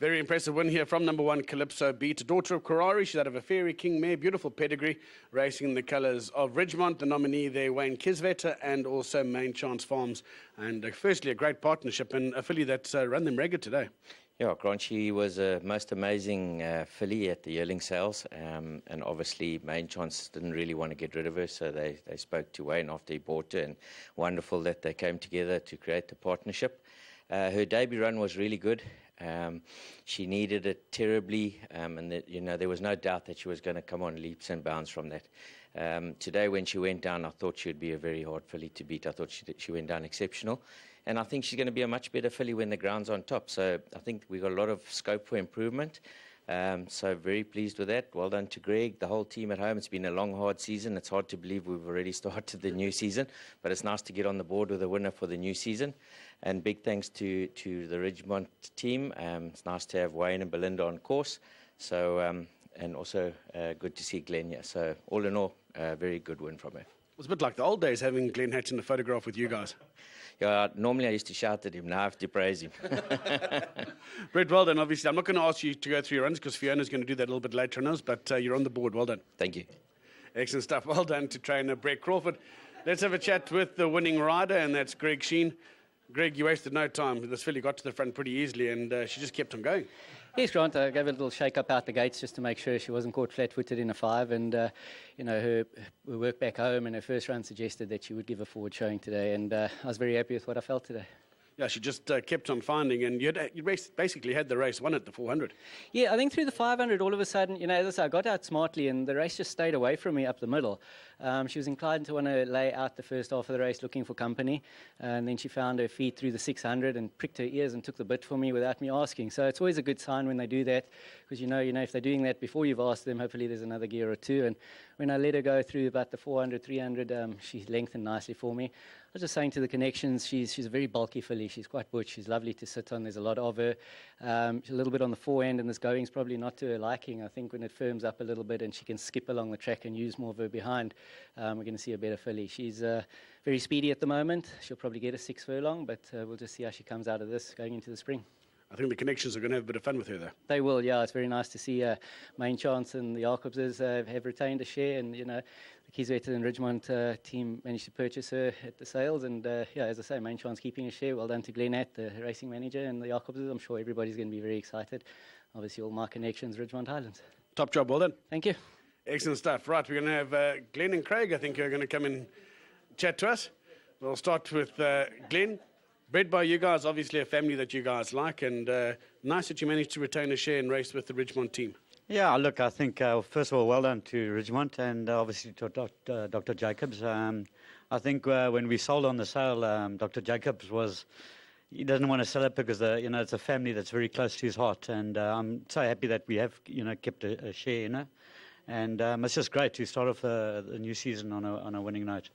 Very impressive win here from number 1, Calypso Beat. Daughter of Karari, she's out of a Fairy King mare. Beautiful pedigree, racing in the colours of Ridgemont. The nominee there, Wayne Kisvetter, and also Main Chance Farms. And firstly, a great partnership and a filly that's run them ragged today. Yeah, Grantchi was a most amazing filly at the yearling sales, and obviously Main Chance didn't really want to get rid of her, so they spoke to Wayne after he bought her, and wonderful that they came together to create the partnership. Her debut run was really good. She needed it terribly, and there was no doubt that she was going to come on leaps and bounds from that. Today, when she went down, I thought she would be a very hard filly to beat. I thought she went down exceptional, and I think she's going to be a much better filly when the ground's on top. So I think we've got a lot of scope for improvement. So very pleased with that. Well done to Greg, the whole team at home. It's been a long, hard season. It's hard to believe we've already started the new season, but it's nice to get on the board with a winner for the new season. And big thanks to the Ridgemont team. It's nice to have Wayne and Belinda on course. So and also good to see Glenn here. So all in all, a very good win from her. It was a bit like the old days having Glenn Hatch in the photograph with you guys. Yeah, normally I used to shout at him. Now I have to praise him. Brett, well done. Obviously, I'm not going to ask you to go through your runs because Fiona's going to do that a little bit later on us, but you're on the board. Well done. Thank you. Excellent stuff. Well done to trainer Brett Crawford. Let's have a chat with the winning rider, and that's Greg Sheen. Greg, you wasted no time. This filly got to the front pretty easily, and she just kept on going. Yes, Grant, I gave a little shake-up out the gates just to make sure she wasn't caught flat-footed in a 5. And, her work back home and her first run suggested that she would give a forward showing today. And I was very happy with what I felt today. Yeah, she just kept on finding, and you basically had the race won at the 400. Yeah, I think through the 500, all of a sudden, as I said, I got out smartly, and the race just stayed away from me up the middle. She was inclined to want to lay out the first half of the race looking for company, and then she found her feet through the 600 and pricked her ears and took the bit for me without me asking. So it's always a good sign when they do that, because if they're doing that before you've asked them, hopefully there's another gear or two. And when I let her go through about the 400, 300, she lengthened nicely for me. I was just saying to the connections, she's a very bulky filly. She's quite butch. She's lovely to sit on. There's a lot of her. She's a little bit on the forehand, and this going's probably not to her liking. I think when it firms up a little bit and she can skip along the track and use more of her behind, we're going to see a better filly. She's very speedy at the moment. She'll probably get a 6 furlong, but we'll just see how she comes out of this going into the spring. I think the connections are going to have a bit of fun with her, though. They will, yeah. It's very nice to see Main Chance and the Jacobses have retained a share, and the Kisvetter and Ridgemont team managed to purchase her at the sales. And as I say, Main Chance keeping a share. Well done to Glenn Hatt, the racing manager, and the Jacobses. I'm sure everybody's going to be very excited. Obviously, all my connections, Ridgemont Highlands. Top job, well done. Thank you. Excellent stuff. Right, we're going to have Glenn and Craig, I think, are going to come and chat to us. We'll start with Glenn. Bred by you guys, obviously a family that you guys like, and nice that you managed to retain a share and race with the Ridgemont team. Yeah, look, I think, first of all, well done to Ridgemont and obviously to Dr. Jacobs. I think when we sold on the sale, Dr. Jacobs he doesn't want to sell it because, it's a family that's very close to his heart. And I'm so happy that we have, kept a share, And it's just great to start off the new season on a winning note.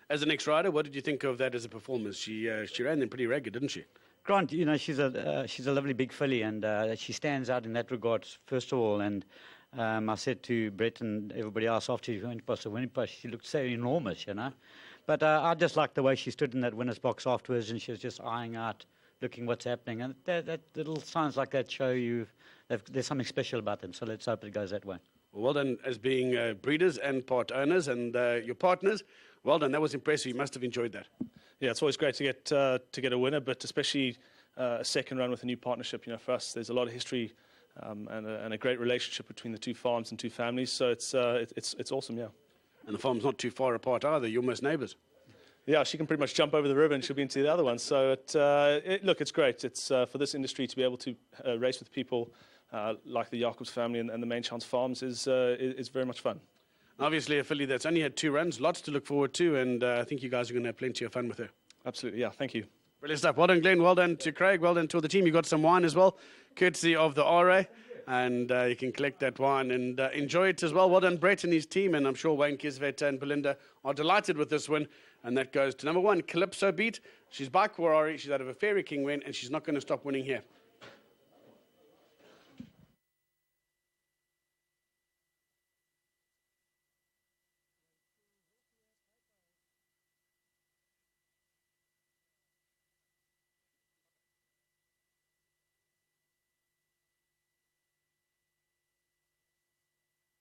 As an ex-rider, what did you think of that as a performance? She ran them pretty ragged, didn't she? Grant, she's a lovely big filly, and she stands out in that regard, first of all. And I said to Brett and everybody else after she went past the winning post, she looked so enormous, But I just liked the way she stood in that winner's box afterwards, and she was just eyeing out, looking what's happening. And that little signs like that show you there's something special about them. So let's hope it goes that way. Well done as being breeders and part owners and your partners. Well done. That was impressive. You must have enjoyed that. Yeah, it's always great to get a winner, but especially a second run with a new partnership. For us, there's a lot of history and a great relationship between the two farms and two families. So it's awesome, yeah. And the farm's not too far apart either. You're almost neighbours. Yeah, she can pretty much jump over the river and she'll be into the other one. So look, it's great. It's for this industry to be able to race with people like the Jacobs family and the Main Chance Farms is very much fun. Obviously, a filly that's only had 2 runs, lots to look forward to, and I think you guys are going to have plenty of fun with her. Absolutely, yeah, thank you. Brilliant stuff. Well done, Glenn. Well done to Craig. Well done to all the team. You got some wine as well, courtesy of the RA, and you can collect that wine and enjoy it as well. Well done, Brett and his team, and I'm sure Wayne Kisvetter and Belinda are delighted with this win, and that goes to number 1, Calypso Beat. She's by Karari. She's out of a Fairy King win, and she's not going to stop winning here.